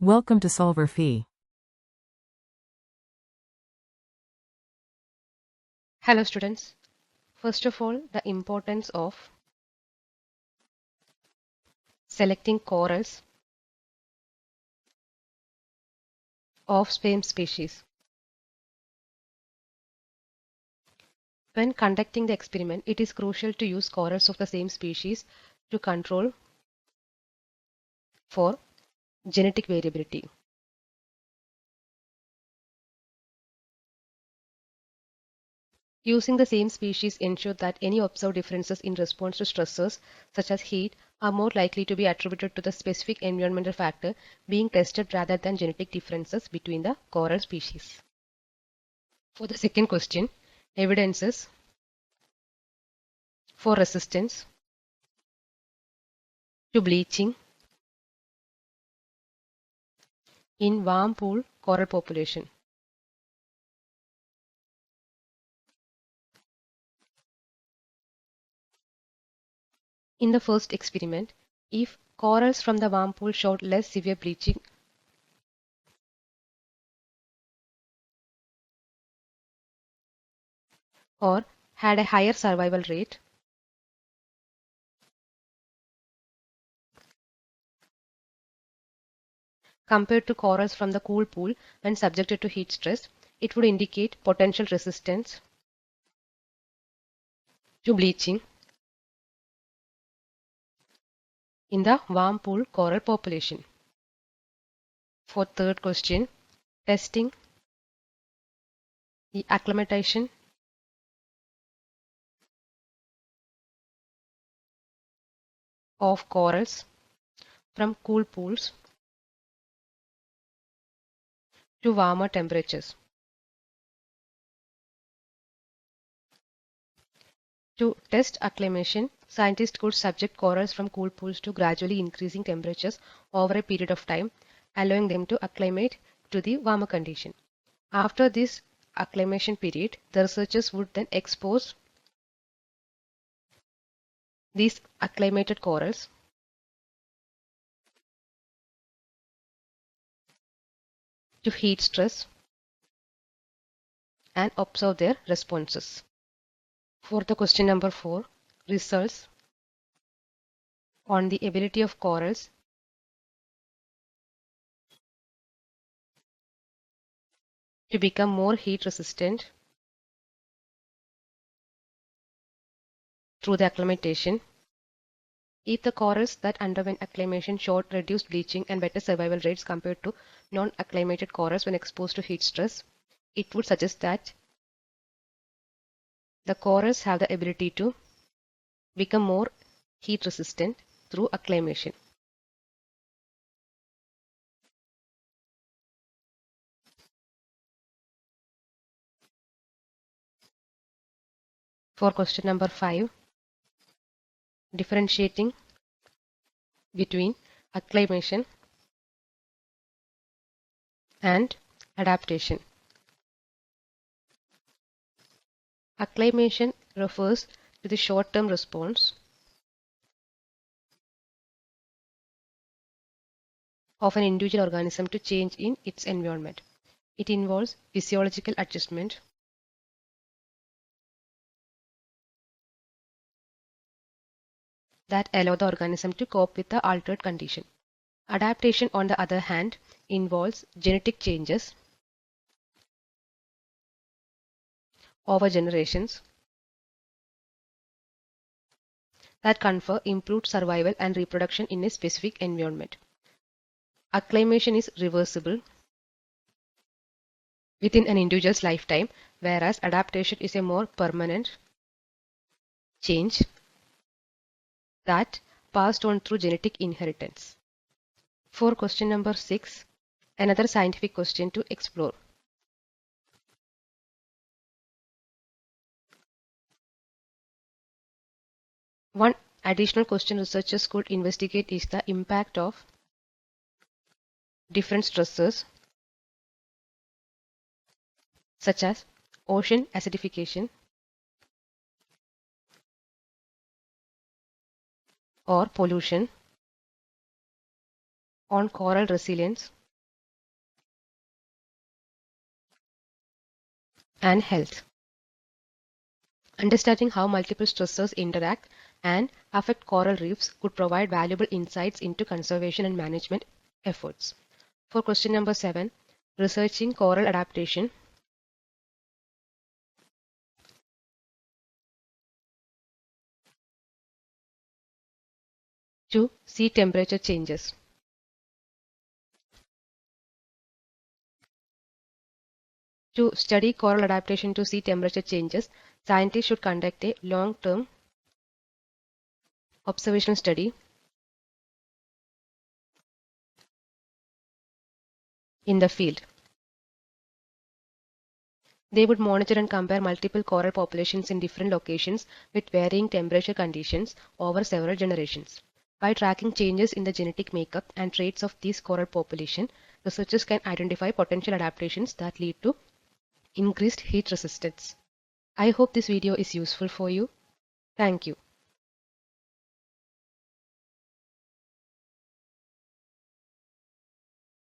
Welcome to solverfy. Hello students. First of all, the importance of selecting corals of same species. When conducting the experiment, it is crucial to use corals of the same species to control for genetic variability. Using the same species ensures that any observed differences in response to stressors such as heat are more likely to be attributed to the specific environmental factor being tested rather than genetic differences between the coral species. For the second question, evidences for resistance to bleaching in warm pool coral population. In the first experiment, if corals from the warm pool showed less severe bleaching or had a higher survival rate, compared to corals from the cool pool when subjected to heat stress, it would indicate potential resistance to bleaching in the warm pool coral population. For third question, testing the acclimatization of corals from cool pools to warmer temperatures. To test acclimation, scientists could subject corals from cool pools to gradually increasing temperatures over a period of time, allowing them to acclimate to the warmer condition. After this acclimation period, the researchers would then expose these acclimated corals to heat stress and observe their responses. For the question number 4, results on the ability of corals to become more heat resistant through the acclimatation. If the corals that underwent acclimation showed reduced bleaching and better survival rates compared to non-acclimated corals when exposed to heat stress, it would suggest that the corals have the ability to become more heat resistant through acclimation. For question number 5, differentiating between acclimation and adaptation. Acclimation refers to the short-term response of an individual organism to change in its environment. It involves physiological adjustment that allow the organism to cope with the altered condition. Adaptation, on the other hand, involves genetic changes over generations that confer improved survival and reproduction in a specific environment. Acclimation is reversible within an individual's lifetime, whereas adaptation is a more permanent change that passed on through genetic inheritance. For question number 6, another scientific question to explore. One additional question researchers could investigate is the impact of different stressors such as ocean acidification or pollution on coral resilience and health. Understanding how multiple stressors interact and affect coral reefs could provide valuable insights into conservation and management efforts. For question number 7, researching coral adaptation to sea temperature changes. To study coral adaptation to sea temperature changes, scientists should conduct a long-term observational study in the field. They would monitor and compare multiple coral populations in different locations with varying temperature conditions over several generations. By tracking changes in the genetic makeup and traits of these coral population, researchers can identify potential adaptations that lead to increased heat resistance. I hope this video is useful for you. Thank you.